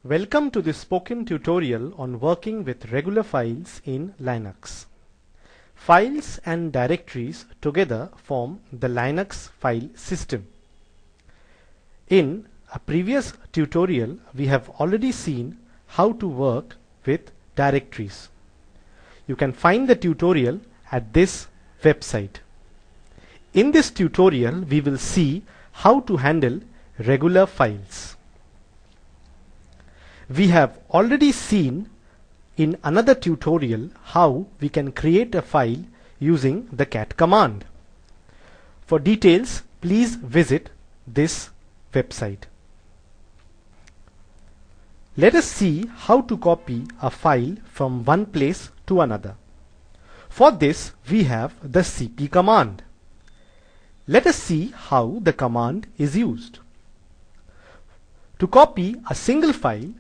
Welcome to this spoken tutorial on working with regular files in Linux. Files and directories together form the Linux file system. In a previous tutorial, we have already seen how to work with directories. You can find the tutorial at this website. In this tutorial, we will see how to handle regular files. We have already seen in another tutorial how we can create a file using the cat command. For details, please visit this website. Let us see how to copy a file from one place to another. For this, we have the cp command. Let us see how the command is used. To copy a single file,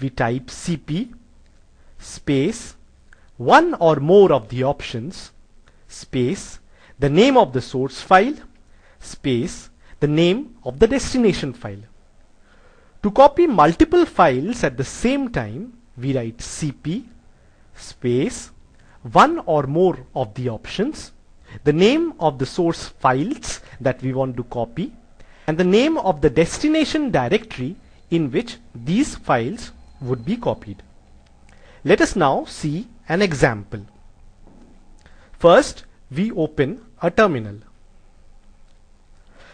we type cp space one or more of the options space the name of the source file space the name of the destination file. To copy multiple files at the same time, we write cp space one or more of the options, the name of the source files that we want to copy, and the name of the destination directory in which these files would be copied. Let us now see an example. First, we open a terminal.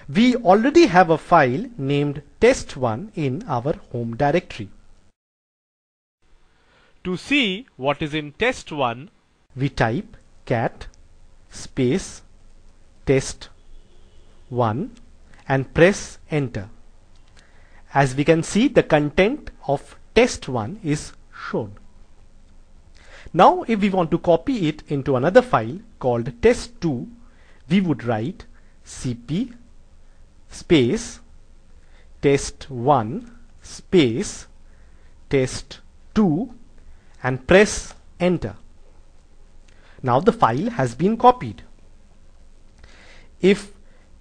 We already have a file named test1 in our home directory. To see what is in test1, we type cat space test1 and press enter. As we can see, the content of test1 is shown. Now if we want to copy it into another file called test2, we would write cp space test1 space test2 and press enter. Now the file has been copied. If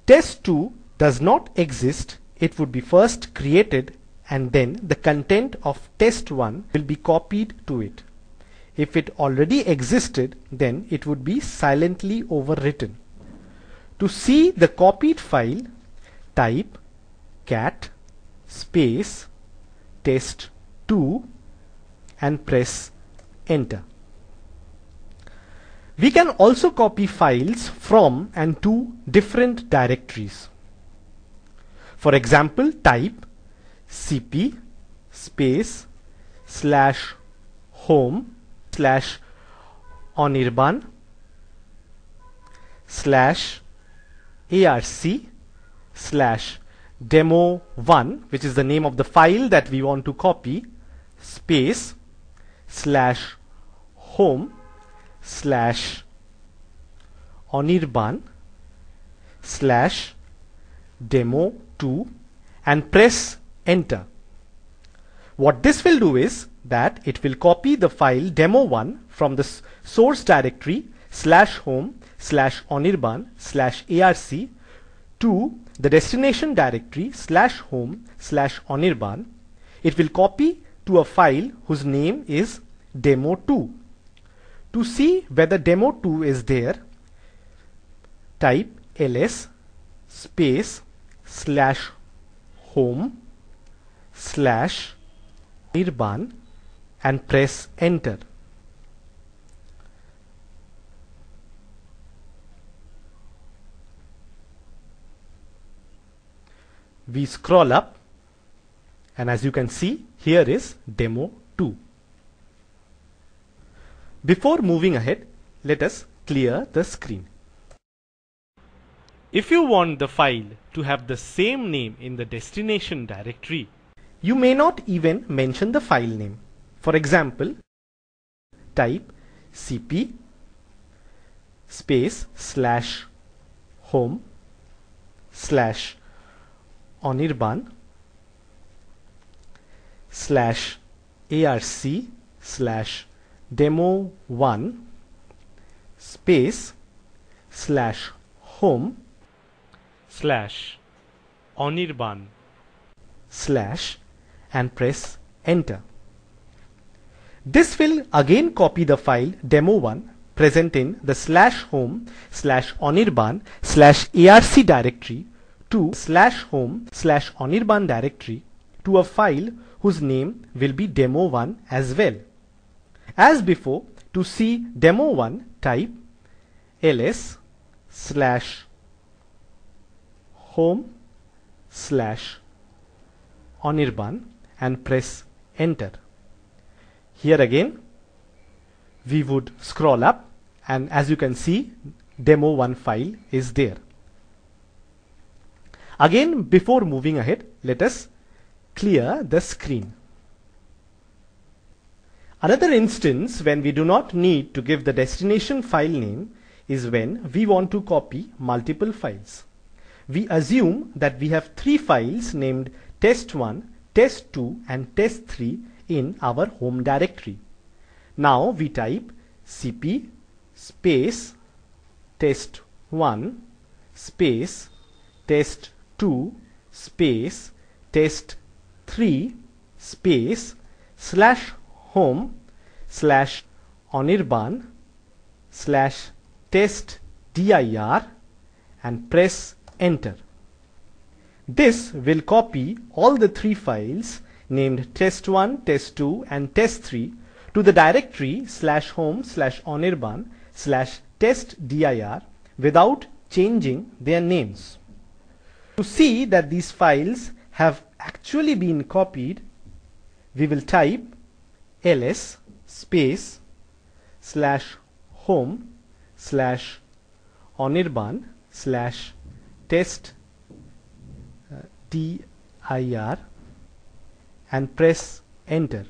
test2 does not exist, it would be first created and then the content of test1 will be copied to it. If it already existed, then it would be silently overwritten. To see the copied file, type cat space test2 and press enter. We can also copy files from and to different directories. For example, type cp space /home /onirban /arc /demo1, which is the name of the file that we want to copy, space /home /onirban /demo2 and press enter. What this will do is that it will copy the file demo1 from the source directory /home /onirban /arc to the destination directory /home /onirban. It will copy to a file whose name is demo2. To see whether demo2 is there, type ls space /home /onirban and press enter. We scroll up and as you can see, here is demo2. Before moving ahead, let us clear the screen. If you want the file to have the same name in the destination directory, you may not even mention the file name. For example, type cp space /home /onirban /arc /demo1 space /home /onirban/ and press enter. This will again copy the file demo1 present in the /home/anirban/arc directory to /home/anirban directory to a file whose name will be demo1 as well. As before, to see demo1, type ls/home/anirban and press enter. Here again we would scroll up, and as you can see, demo1 file is there. Again, before moving ahead, let us clear the screen. Another instance when we do not need to give the destination file name is when we want to copy multiple files. We assume that we have three files named test1, test2 and test3 in our home directory. Now we type cp space test1 space test2 space test3 space /home/anirban/testdir and press enter. This will copy all the three files named test1, test2 and test3 to the directory /home/anirban/testdir without changing their names. To see that these files have actually been copied, we will type ls space /home/anirban/testdir and press enter.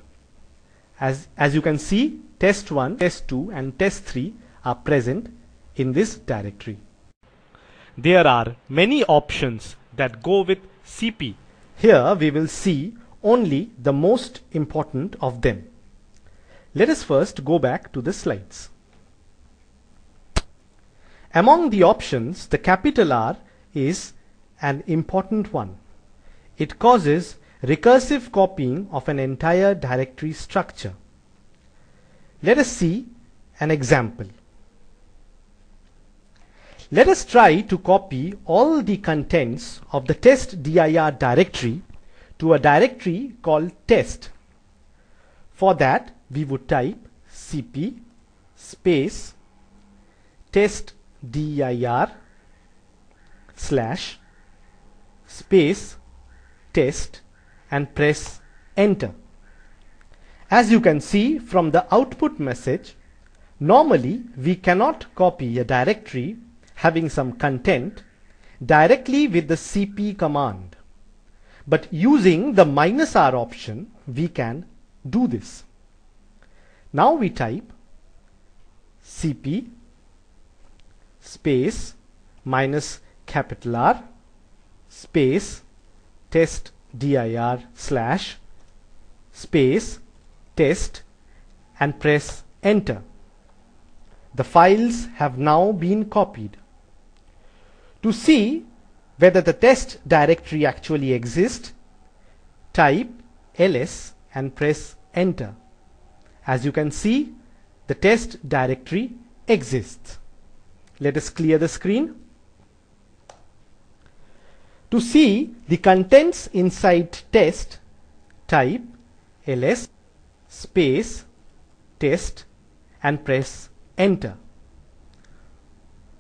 As you can see, test1, test2 and test3 are present in this directory. There are many options that go with cp. Here we will see only the most important of them. Let us first go back to the slides. Among the options, the capital R is an important one. It causes recursive copying of an entire directory structure. Let us see an example. Let us try to copy all the contents of the testdir directory to a directory called test. For that, we would type cp space testdir /space test and press enter. As you can see from the output message, normally we cannot copy a directory having some content directly with the cp command, but using the -r option we can do this. Now we type cp space -R space testdir /space test and press enter. The files have now been copied. To see whether the test directory actually exists, type ls and press enter. As you can see, the test directory exists. Let us clear the screen. To see the contents inside test, type ls space test and press enter.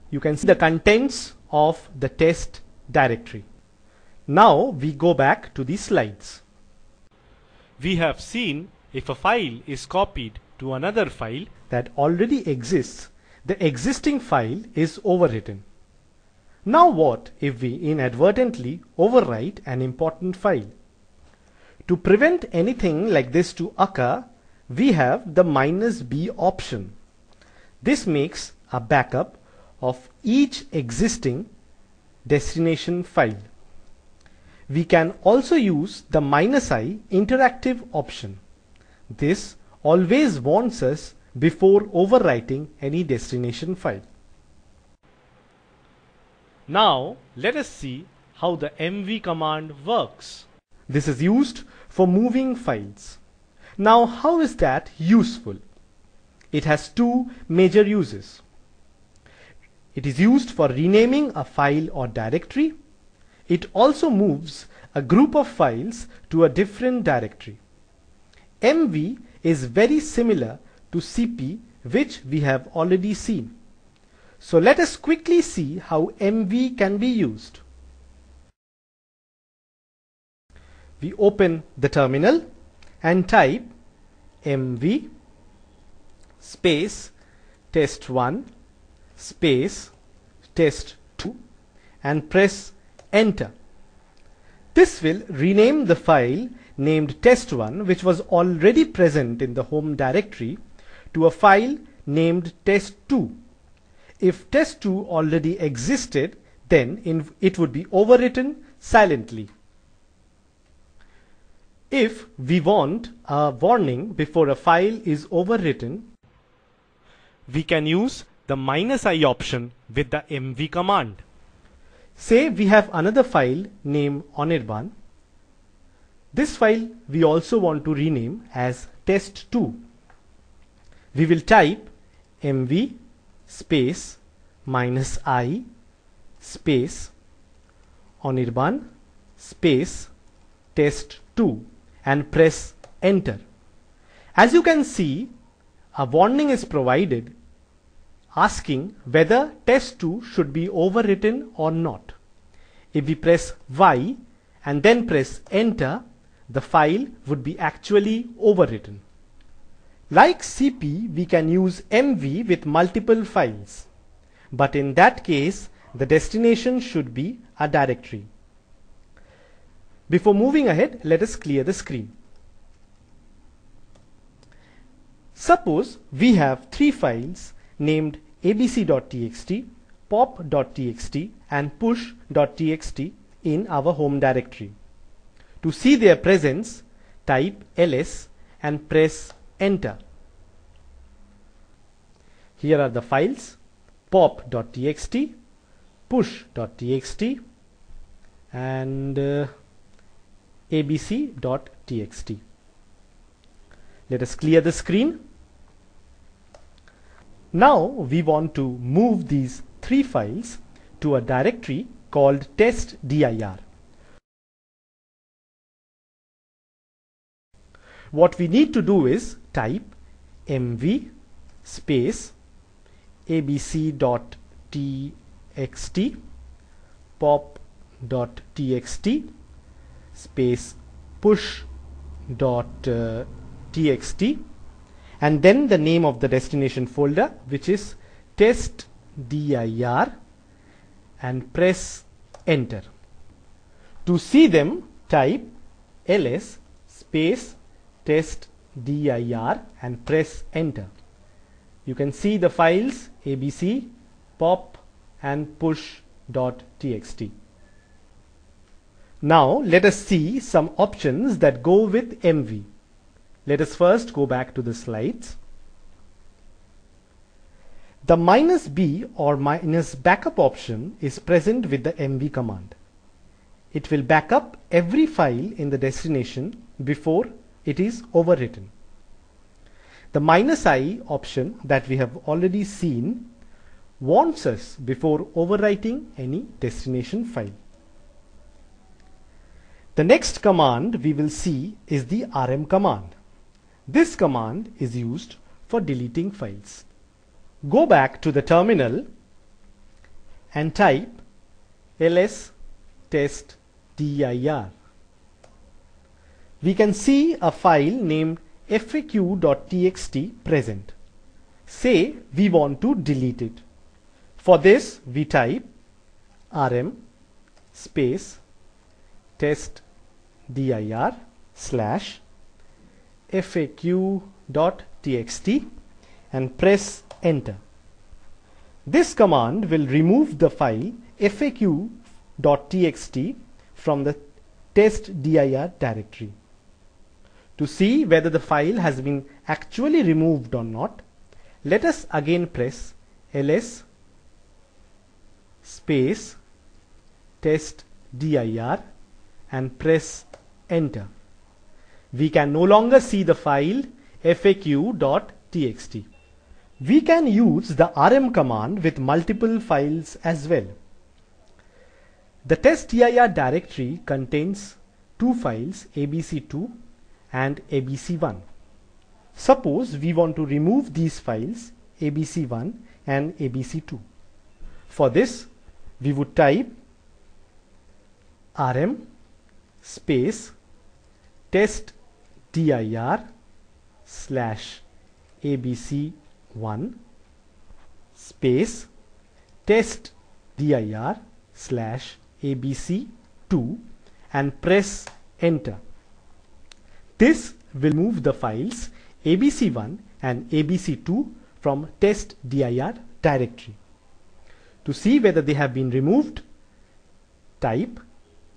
You can see the contents of the test directory. Now we go back to the slides. We have seen if a file is copied to another file that already exists, the existing file is overwritten. Now what if we inadvertently overwrite an important file? To prevent anything like this to occur, we have the -b option. This makes a backup of each existing destination file. We can also use the -i interactive option. This always warns us before overwriting any destination file. Now let us see how the mv command works. This is used for moving files. Now, how is that useful? It has two major uses. It is used for renaming a file or directory. It also moves a group of files to a different directory. MV is very similar to CP, which we have already seen. So let us quickly see how MV can be used. We open the terminal and type MV space test1 space test2 and press enter. This will rename the file named test1, which was already present in the home directory, to a file named test2. If test2 already existed, then it would be overwritten silently. If we want a warning before a file is overwritten, we can use the -i option with the mv command. Say we have another file named Anirban. This file we also want to rename as test2. We will type mv space -i space Anirban space test2 and press enter. As you can see, a warning is provided asking whether test2 should be overwritten or not. If we press Y and then press enter, the file would be actually overwritten. Like CP, we can use MV with multiple files, but in that case the destination should be a directory. Before moving ahead, let us clear the screen. Suppose we have three files named abc.txt, pop.txt and push.txt in our home directory. To see their presence, type ls and press enter. Here are the files: pop.txt, push.txt and abc.txt. Let us clear the screen. Now we want to move these three files to a directory called testdir. What we need to do is type mv space abc.txt, pop.txt space push.txt and then the name of the destination folder, which is testdir, and press enter. To see them, type ls space testdir and press enter. You can see the files abc, pop and push.txt. Now let us see some options that go with MV. Let us first go back to the slides. The -b or -backup option is present with the MV command. It will back up every file in the destination before it is overwritten. The -i option that we have already seen warns us before overwriting any destination file. The next command we will see is the rm command. This command is used for deleting files. Go back to the terminal and type ls testdir. We can see a file named faq.txt present. Say we want to delete it. For this we type rm space testdir / faq.txt and press enter. This command will remove the file faq.txt from the testdir directory. To see whether the file has been actually removed or not, let us again press ls space testdir and press enter. we can no longer see the file faq.txt. We can use the rm command with multiple files as well. The testdir directory contains two files, abc2 and abc1. Suppose we want to remove these files, abc1 and abc2. For this, we would type rm space testdir slash abc1 space testdir slash abc2 and press enter. This will move the files abc1 and abc2 from testdir directory. To see whether they have been removed, type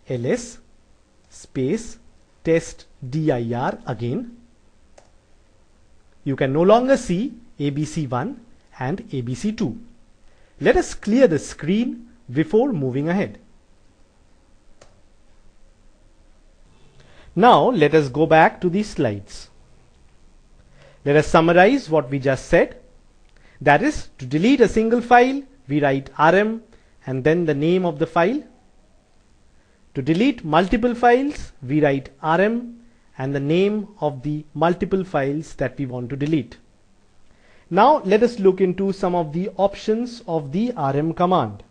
ls space testdir again. You can no longer see abc1 and abc2. Let us clear the screen before moving ahead. Now let us go back to the slides. Let us summarize what we just said. That is, to delete a single file, we write rm and then the name of the file. To delete multiple files, we write rm and the name of the multiple files that we want to delete. Now let us look into some of the options of the rm command.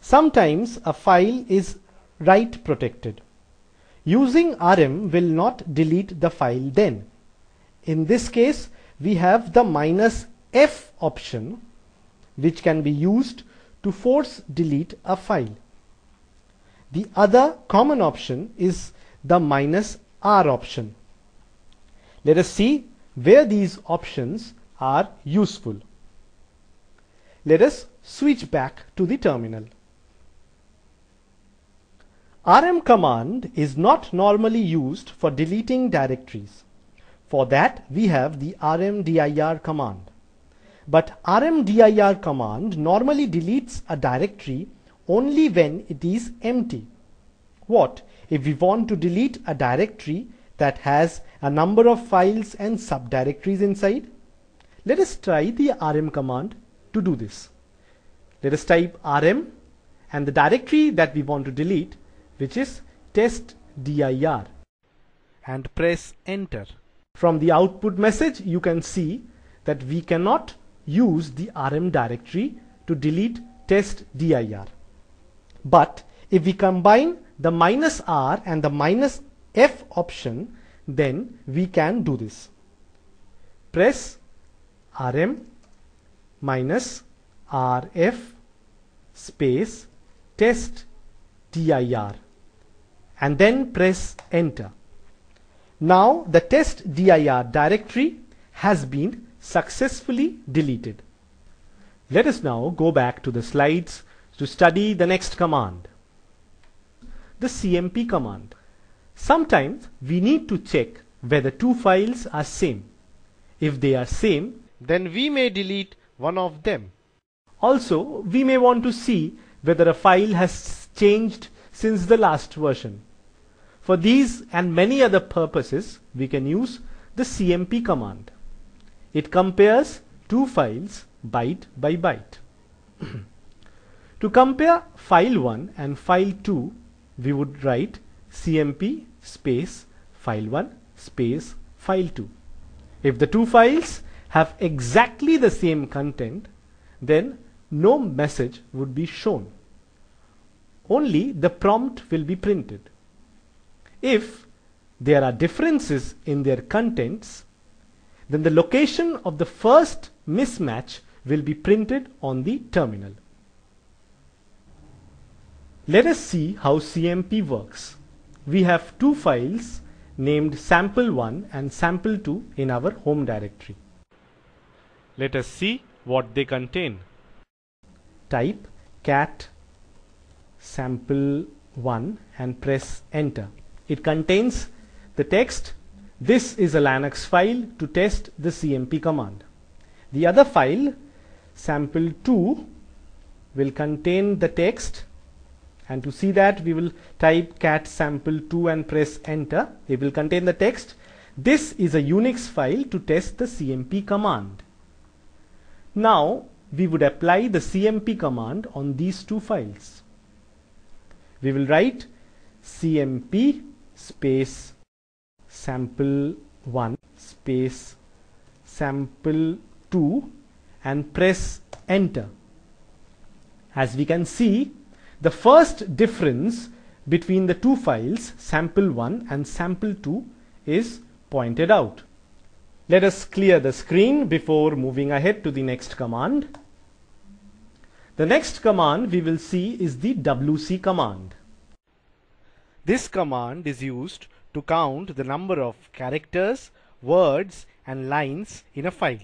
Sometimes a file is write protected. Using rm will not delete the file then. In this case, we have the -f option, which can be used to force delete a file. The other common option is the -r option. Let us see where these options are useful. Let us switch back to the terminal. rm command is not normally used for deleting directories. For that, we have the rmdir command. But rmdir command normally deletes a directory only when it is empty. What if we want to delete a directory that has a number of files and subdirectories inside? Let us try the rm command to do this. Let us type rm and the directory that we want to delete, which is testdir, and press enter. From the output message, you can see that we cannot use the rm directory to delete testdir. But if we combine the -r and the -f option, then we can do this. Press rm -rf space testdir and then press enter. Now the testdir directory has been successfully deleted. Let us now go back to the slides to study the next command, the cmp command. Sometimes we need to check whether two files are same. If they are same, then we may delete one of them. Also, we may want to see whether a file has changed since the last version. For these and many other purposes, we can use the cmp command. It compares two files byte by byte. To compare file 1 and file 2, we would write cmp space file1 space file2. If the two files have exactly the same content, then no message would be shown. Only the prompt will be printed. If there are differences in their contents, then the location of the first mismatch will be printed on the terminal. Let us see how cmp works. We have two files named sample1 and sample2 in our home directory. Let us see what they contain. Type cat sample1 and press enter. It contains the text, "This is a Linux file to test the cmp command." The other file, sample2, will contain the text, And to see that, we will type cat sample2 and press enter. It will contain the text. This is a Unix file to test the CMP command. Now we would apply the CMP command on these two files. We will write CMP space sample1 space sample2 and press enter. As we can see, the first difference between the two files, sample1 and sample2, is pointed out. Let us clear the screen before moving ahead to the next command. The next command we will see is the WC command. This command is used to count the number of characters, words and lines in a file.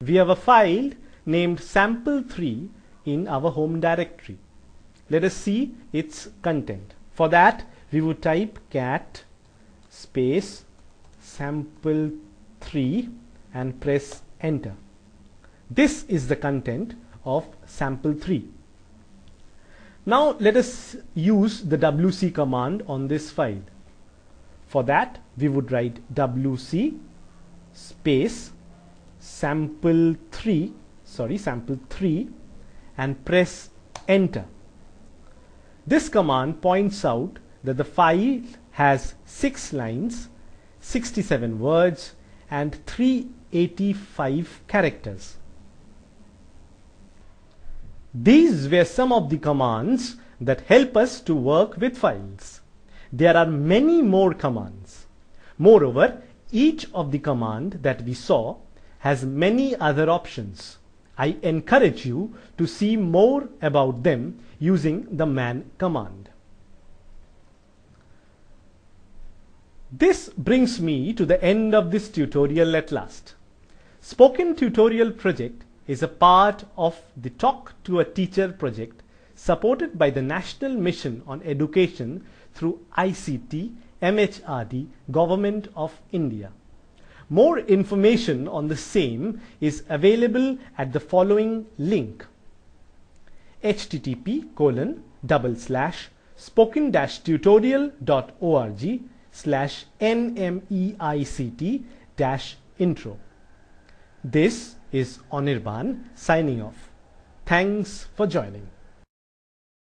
We have a file named sample3 in our home directory. Let us see its content. For that, we would type cat space sample3 and press enter. This is the content of sample3. Now let us use the WC command on this file. For that, we would write WC space sample3 and press enter. This command points out that the file has 6 lines, 67 words and 385 characters. These were some of the commands that help us to work with files. There are many more commands. Moreover, each of the command that we saw has many other options. I encourage you to see more about them using the man command. This brings me to the end of this tutorial at last. Spoken Tutorial project is a part of the Talk to a Teacher project supported by the National Mission on Education through ICT, MHRD, Government of India. More information on the same is available at the following link: http://spoken-tutorial.org/nmeict-intro. This is Anirban signing off. Thanks for joining.